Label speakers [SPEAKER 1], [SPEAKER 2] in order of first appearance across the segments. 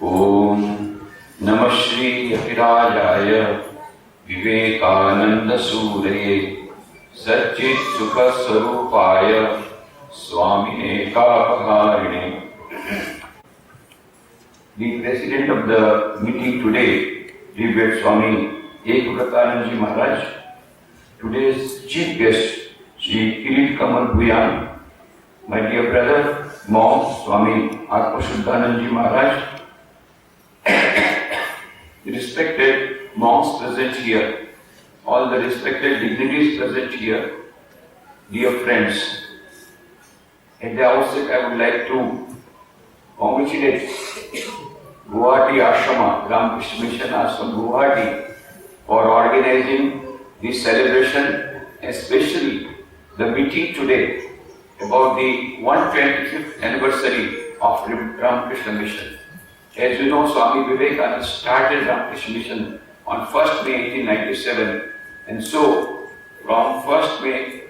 [SPEAKER 1] Om Namah Shri Akirajaya Vivekananda Suraye Satchit Sukha Sarupaya Swami Nikhileswarananda. The president of the meeting today, Revered Swami Ekuratanandji Maharaj, today's chief guest, Shri Kirit Kamal Bhuyan, my dear brother, Monk Swami Atmashuddhanandji Maharaj, the respected monks present here, all the respected dignitaries present here, dear friends, at the outset I would like to congratulate Guwahati Ashrama, Ramakrishna Mission Ashrama, Guwahati, for organizing this celebration, especially the meeting today about the 125th anniversary of Ramakrishna Mission. As you know, Swami Vivekananda started Ramakrishna Mission on 1st May 1897, and so from 1st May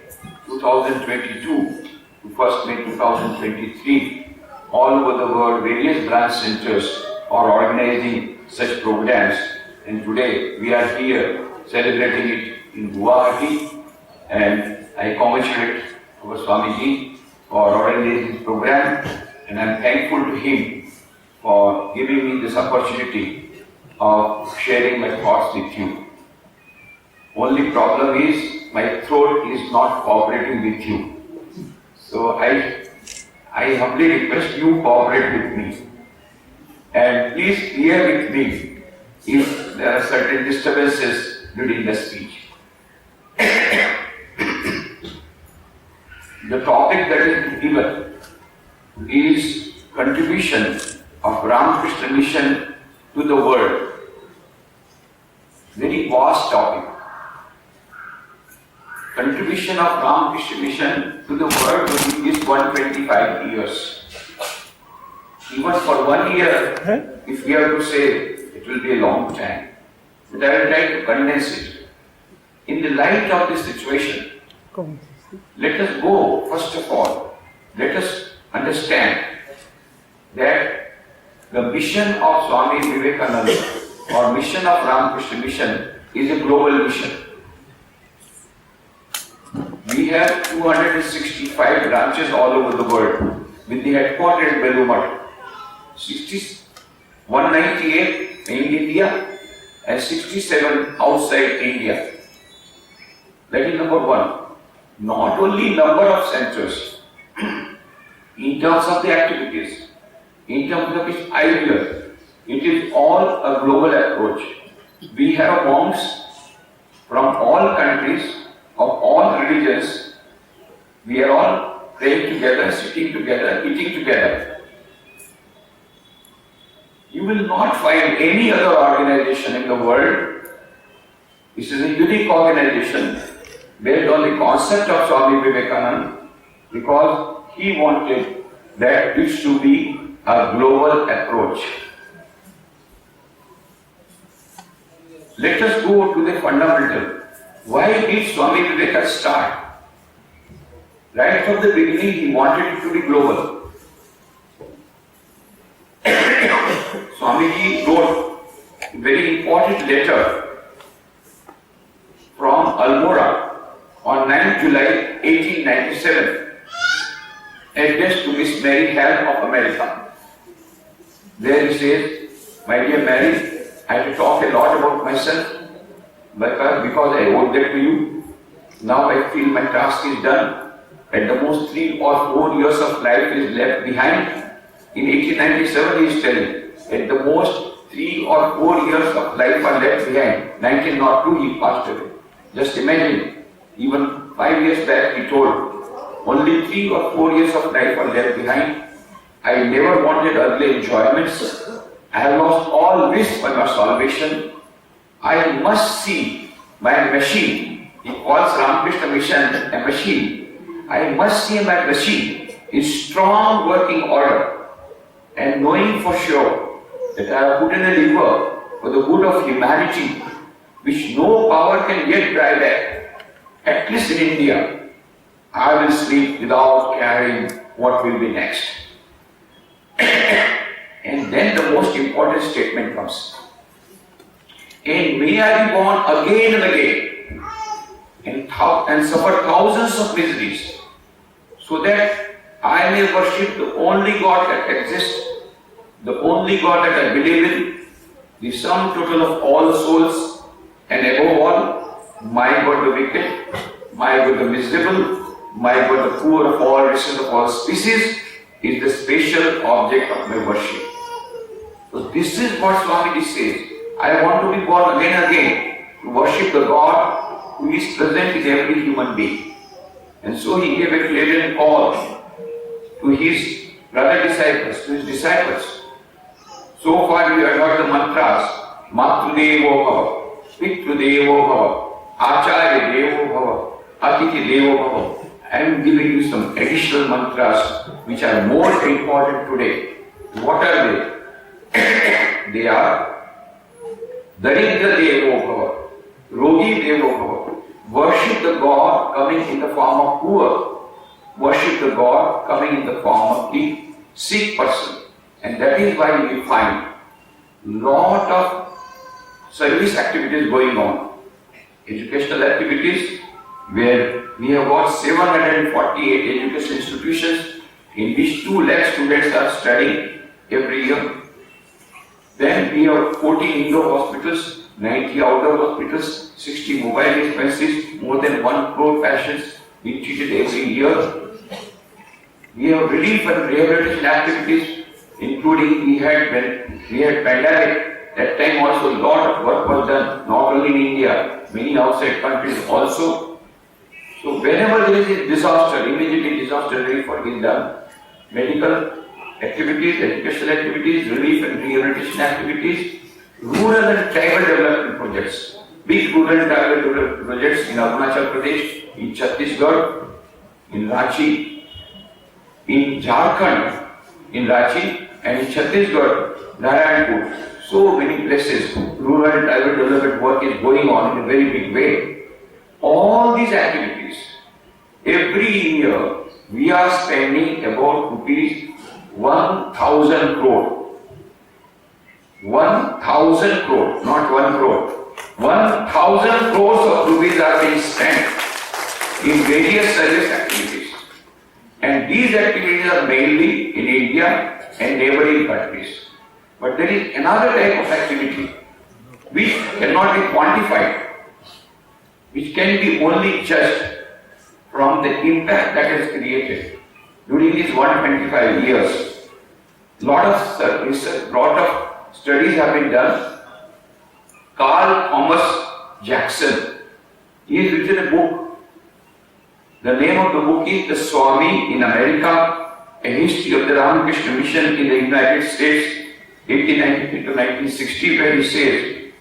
[SPEAKER 1] 2022 to 1st May 2023, all over the world, various branch centers are organizing such programs, and today we are here celebrating it in Guwahati, and I congratulate our Swamiji for organizing this program, and I am thankful to him for giving me this opportunity of sharing my thoughts with you. Only problem is my throat is not cooperating with you. So I humbly request you cooperate with me. And please bear with me if there are certain disturbances during the speech. The topic that is given is contribution of Ramakrishna Mission to the world. Very vast topic. Contribution of Ramakrishna Mission to the world is 125 years. Even for 1 year, if we have to say, it will be a long time. But I will try to condense it. In the light of this situation, let us go, first of all, let us understand that the mission of Swami Vivekananda or mission of Ramakrishna Mission is a global mission. We have 265 branches all over the world with the headquarters in Bellumat, 198 in India and 67 outside India. That is number one. Not only number of centers, in terms of the activities, in terms of its ideas, it is all a global approach. We have monks from all countries, of all religions. We are all praying together, sitting together, eating together. You will not find any other organization in the world. This is a unique organization based on the concept of Swami Vivekananda, because he wanted that this to be a global approach. Let us go to the fundamental. Why did Swami Vivekananda start? Right from the beginning, he wanted it to be global. Swamiji wrote a very important letter from Almora on 9th July 1897, addressed to Miss Mary Hall of America. There he says, "My dear Mary, I have to talk a lot about myself because I owe that to you. Now I feel my task is done. At the most 3 or 4 years of life is left behind." In 1897 he is telling, at the most 3 or 4 years of life are left behind. 1902 he passed away. Just imagine, even 5 years back he told, only 3 or 4 years of life are left behind. I never wanted earthly enjoyments. I have lost all wish for my salvation. I must see my machine. He calls Ramakrishna Mission a machine. I must see my machine in strong working order, and knowing for sure that I have put in a lever for the good of humanity, which no power can yet drive back, at least in India, I will sleep without caring what will be next. And then the most important statement comes. And may I be born again and again and suffer thousands of miseries, so that I may worship the only God that exists, the only God that I believe in, the sum total of all souls, and above all, my God the wicked, my God the miserable, my God the poor of all races of all species, is the special object of my worship. So this is what Swamiji says. I want to be born again and again to worship the God who is present in every human being. And so he gave a clarion call to his brother disciples, to his disciples. So far you have heard the mantras, Matrudevo Bhava, Pitrudevo Bhava, Acharya Devo Bhava, Atithi Devo Bhava. I am giving you some additional mantras which are more important today. What are they? They are Daridra Devo Bhava, Rogi Devo Bhava. Worship the God coming in the form of poor. Worship the God coming in the form of the sick person. And that is why we find lot of service activities going on. Educational activities, where we have got 748 education institutions in which 2 lakh students are studying every year. Then we have 14 indoor hospitals, 90 outdoor hospitals, 60 mobile dispensaries, more than 1 crore patients being treated every year. We have relief and rehabilitation activities, including we had pandemic. That time also a lot of work was done, not only in India, many outside countries also. So whenever there is a disaster, immediately disaster relief work is done. Medical activities, educational activities, relief and rehabilitation activities, rural and tribal development projects. Big rural and tribal development projects in Arunachal Pradesh, in Chhattisgarh, in Ranchi, in Jharkhand, in Ranchi, and in Chhattisgarh, Narayanpur. So many places, rural and tribal development work is going on in a very big way. All these activities, every year, we are spending about rupees 1,000 crore. 1,000 crore, not 1 crore. 1,000 crores of rupees are being spent in various service activities. And these activities are mainly in India and neighboring countries. But there is another type of activity which cannot be quantified, which can be only judged from the impact that is created during these 125 years. Lot of research, lot of studies have been done. Carl Thomas Jackson, he has written a book. The name of the book is The Swami in America, a history of the Ramakrishna Mission in the United States, 1893 to 1960, where he says,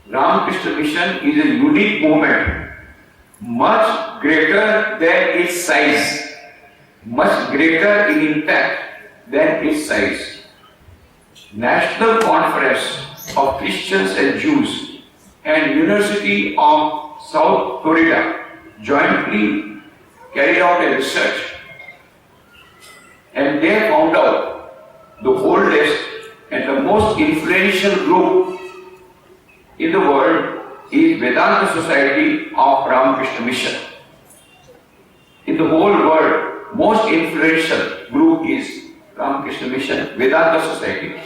[SPEAKER 1] Ramakrishna Mission is a unique movement, much greater than its size, much greater in impact than its size. National Conference of Christians and Jews and University of South Florida jointly carried out a research, and they found out the oldest and the most influential group in the world is Vedanta Society of Ramakrishna Mission. In the whole world, most influential group is Ramakrishna Mission, Vedanta Society.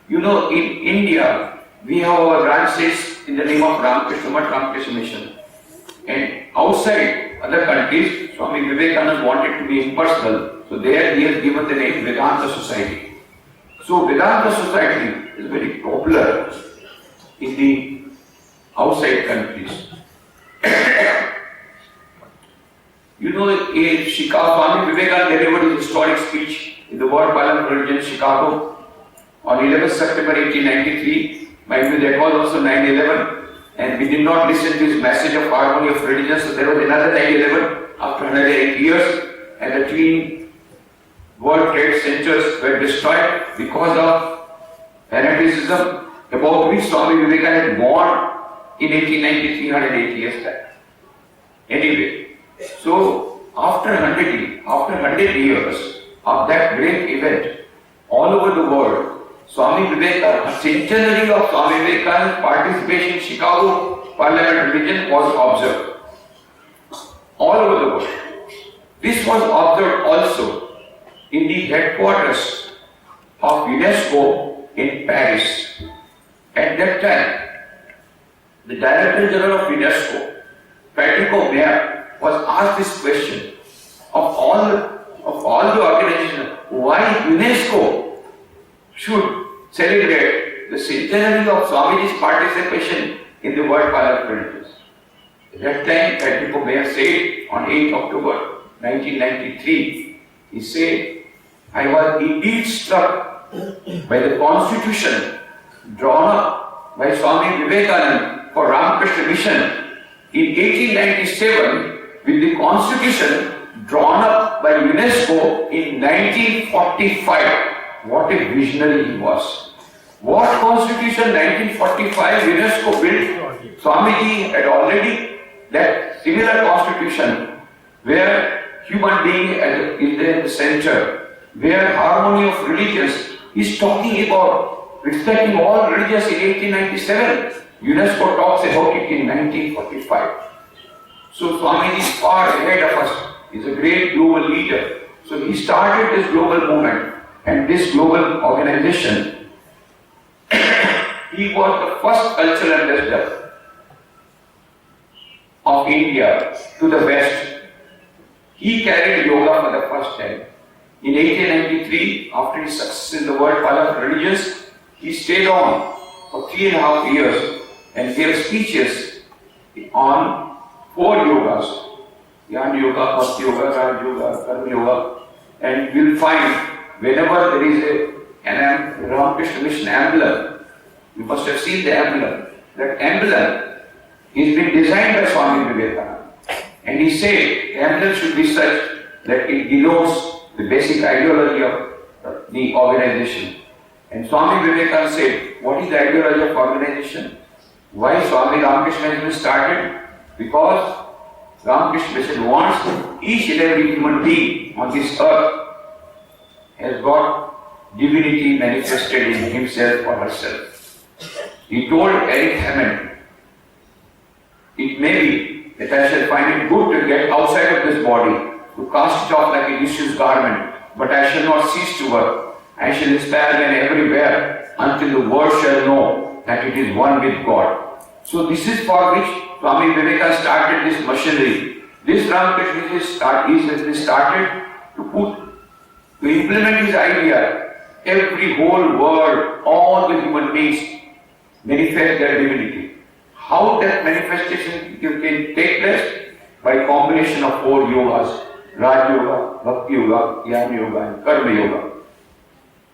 [SPEAKER 1] You know, in India, we have our branches in the name of Ramakrishna Mission, Ramakrishna Mission. And outside other countries, Swami Vivekananda wanted to be impersonal, so there he has given the name Vedanta Society. So Vedanta Society is very popular in the outside countries. You know, in Chicago, Swami Vivekananda delivered his historic speech in the World Parliament Religion, Chicago, on 11th September 1893. Mind you, that was also 9/11, and we did not listen to his message of harmony of religion, so there was another 9/11 after 108 years, and the twin World Trade Centers were destroyed because of fanaticism, about which Swami Vivekananda had warned in 1893, 108 years back. Anyway, so after 100 years of that great event, all over the world, Swami Vivekananda, a centenary of Swami Vivekananda's participation in Chicago Parliament religion was observed all over the world. This was observed also in the headquarters of UNESCO in Paris. At that time, the Director General of UNESCO, Patrico Mayer, was asked this question of all the organizations, why UNESCO should celebrate the centenary of Swamiji's participation in the World Parliament Religions. At that time, Patrico Mayer said on 8 October 1993, he said, I was indeed struck by the constitution drawn up by Swami Vivekananda for Ramakrishna Mission in 1897 with the constitution drawn up by UNESCO in 1945. What a visionary he was. What constitution 1945 UNESCO built? Swamiji had already that similar constitution where human being is there in the center, where harmony of religions is talking about respecting all religions in 1897. UNESCO talks about it in 1945. So Swamiji is far ahead of us. He is a great global leader. So he started this global movement and this global organization. He was the first cultural ambassador of India to the West. He carried yoga for the first time. In 1893, after his success in the World Parliament Religions, he stayed on for 3.5 years and gave speeches on 4 yogas. Jnana Yoga, Bhakti Yoga, Raj Yoga, Karma Yoga. And you will find whenever there is an Ramakrishna Mission emblem, you must have seen the emblem. That emblem is been designed by Swami Vivekananda. And he said the emblem should be such that it denotes the basic ideology of the organization. And Swami Vivekananda said, what is the ideology of organization? Why Swami Ramakrishna Mission started? Because Ramakrishna Mission wants each and every human being on this earth has got divinity manifested in himself or herself. He told Eric Hammond, it may be that I shall find it good to get outside of this body, to cast it off like a disused garment, but I shall not cease to work. I shall inspire men everywhere until the world shall know that it is one with God. So this is for which Swami Vivekananda started this machinery. This Ramakrishna has been started to implement his idea. Every whole world, all the human beings manifest their divinity. How that manifestation can take place? By combination of 4 yogas: Raj Yoga, Bhakti Yoga, Jnana Yoga and Karma Yoga.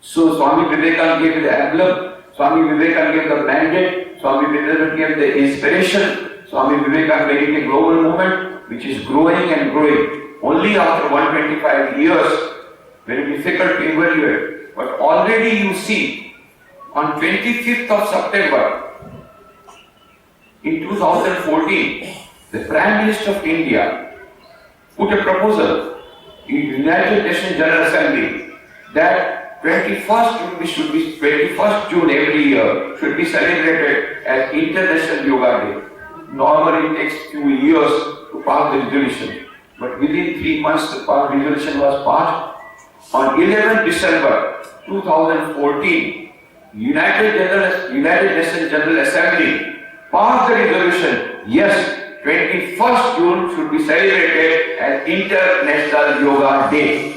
[SPEAKER 1] So Swami Vivekananda gave the emblem, Swami Vivekananda gave the mandate, Swami Vivekananda gave the inspiration, Swami Vivekananda made it a global movement which is growing and growing. Only after 125 years, very difficult to evaluate, but already you see on 25th of September in 2014, the Prime Minister of India put a proposal in United Nations General Assembly that 21st June every year should be celebrated as International Yoga Day. Normally it takes few years to pass the resolution, but within 3 months the resolution was passed. On 11th December 2014, United Nations General Assembly passed the resolution, yes, 21st June should be celebrated as International Yoga Day.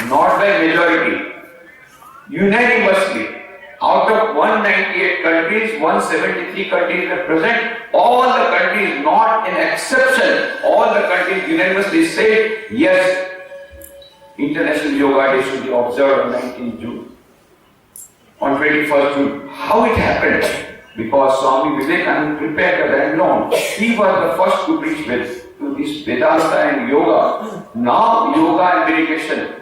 [SPEAKER 1] Not by majority, unanimously. Out of 198 countries, 173 countries represent. All the countries, not an exception, all the countries unanimously say, yes, International Yoga Day should be observed on 19th June. On 21st June. How it happened? Because Swami Vivekananda prepared the background. He was the first to preach to this Vedanta and yoga. Now yoga and meditation.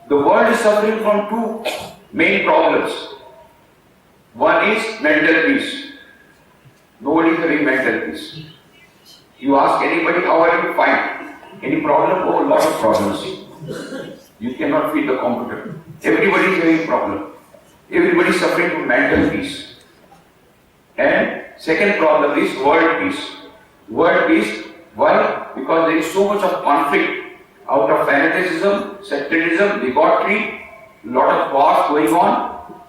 [SPEAKER 1] The world is suffering from 2 main problems. One is mental peace. Nobody is having mental peace. You ask anybody, how are you fine? Any problem? Oh, a lot of problems. You cannot feed the computer. Everybody is having problem. Everybody is suffering from mental peace. And second problem is world peace. World peace, why? Because there is so much of conflict out of fanaticism, sectarianism, bigotry, lot of wars going on.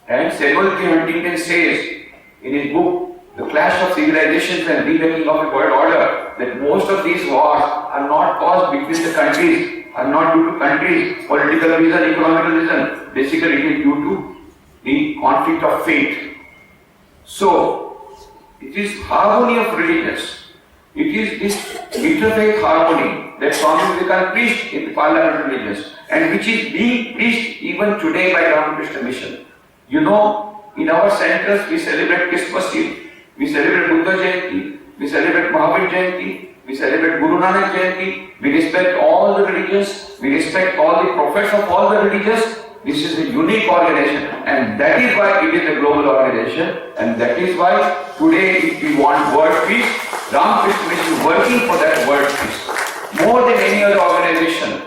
[SPEAKER 1] And Samuel K. Huntington says in his book, The Clash of Civilizations and Remaking of a World Order, that most of these wars are not caused between the countries, are not due to countries, political reason, economical reason. Basically, it is due to the conflict of faith. So, it is harmony of religions. It is this interfaith harmony that Swami Vivekananda preached in the Parliament of Religions, and which is being preached even today by Ramakrishna Mission. You know, in our centers we celebrate Christmas Eve, we celebrate Buddha Jayanti, we celebrate Mahavir Jayanti, we celebrate Guru Nanak Jayanti, we respect all the religions, we respect all the prophets of all the religions. This is a unique organization, and that is why it is a global organization, and that is why today if we want world peace, Ramakrishna Mission is working for that world peace. More than any other organization,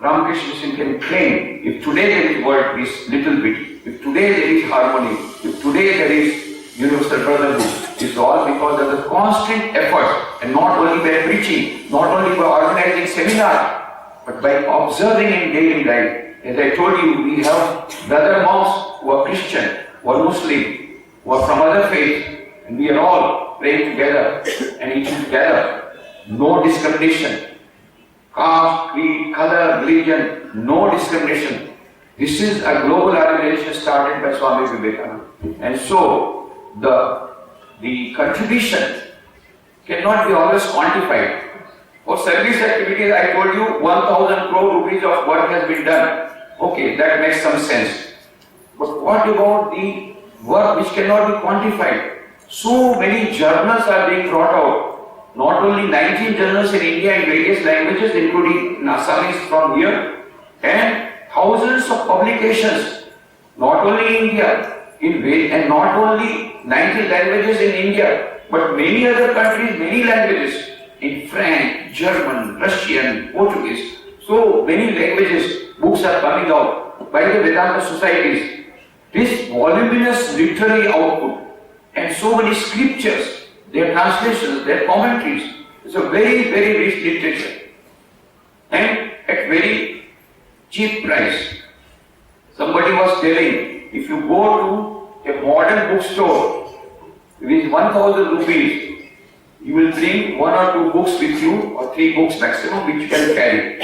[SPEAKER 1] Ramakrishna Mission can claim, if today there is world peace, little bit, if today there is harmony, if today there is universal brotherhood, it's all because of the constant effort, and not only by preaching, not only by organizing seminars, but by observing in daily life. As I told you, we have brother monks who are Christian, who are Muslim, who are from other faiths, and we are all praying together and eating together. No discrimination. Caste, creed, color, religion, no discrimination. This is a global organization started by Swami Vivekananda. And so, the contribution cannot be always quantified. For service activities, I told you 1,000 crore rupees of work has been done. Okay, that makes some sense. But what about the work which cannot be quantified? So many journals are being brought out. Not only 19 journals in India in various languages, including Assamese from here, and thousands of publications, not only in India, and not only 19 languages in India, but many other countries, many languages, in French, German, Russian, Portuguese, so many languages, books are coming out by the Vedanta societies. This voluminous literary output and so many scriptures, their translations, their commentaries, it's a very, very rich literature and at very cheap price. Somebody was telling, if you go to a modern bookstore with 1,000 rupees, you will bring 1 or 2 books with you, or 3 books maximum, which you can carry.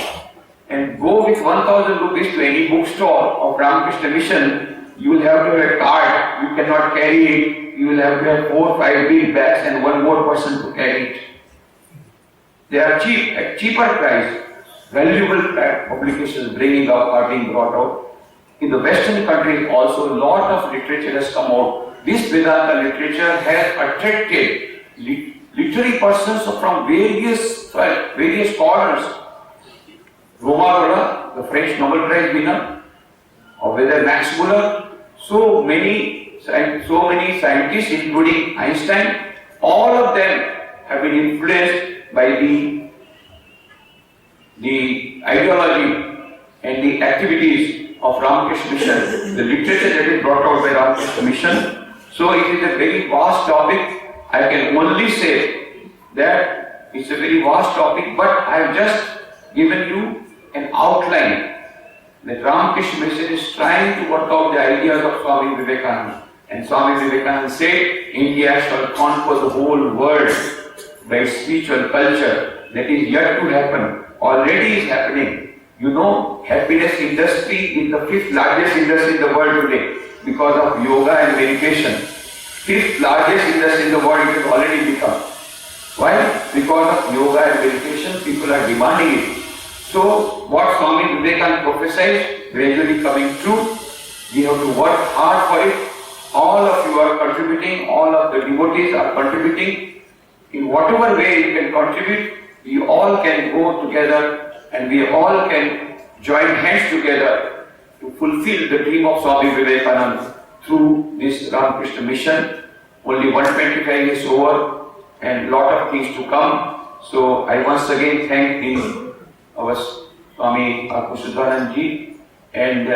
[SPEAKER 1] And go with 1,000 rupees to any bookstore of Ramakrishna Mission, you will have to have a card, you cannot carry it, you will have to have 4 or 5 big bags and one more person to carry it. They are cheap, at cheaper price, valuable publications are being brought out. In the Western countries also, a lot of literature has come out. This Vedanta literature has attracted literary persons from various corners. Roma, the French Nobel Prize winner, or whether Max Muller, so many scientists, including Einstein, all of them have been influenced by the ideology and the activities of Ramakrishna Mission, the literature that is brought out by Ramakrishna Mission. So it is a very vast topic. I can only say that it's a very vast topic, but I have just given you an outline that Ramakrishna Mission is trying to work out the ideas of Swami Vivekananda. And Swami Vivekananda said, India shall conquer the whole world by spiritual culture. That is yet to happen. Already is happening. You know, happiness industry is the 5th largest industry in the world today because of yoga and meditation. 5th largest industry in the world it has already become. Why? Because of yoga and meditation, people are demanding it. So, what Swami Vivekananda prophesied, gradually coming true, we have to work hard for it. All of you are contributing, all of the devotees are contributing. In whatever way you can contribute, we all can go together and we all can join hands together to fulfill the dream of Swami Vivekananda through this Ramakrishna Mission. Only 125 years over and lot of things to come. So I once again thank our Swami Nikhileswarananda and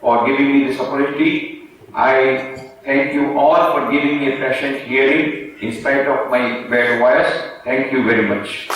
[SPEAKER 1] for giving me this opportunity. I thank you all for giving me a patient hearing in spite of my bad voice. Thank you very much.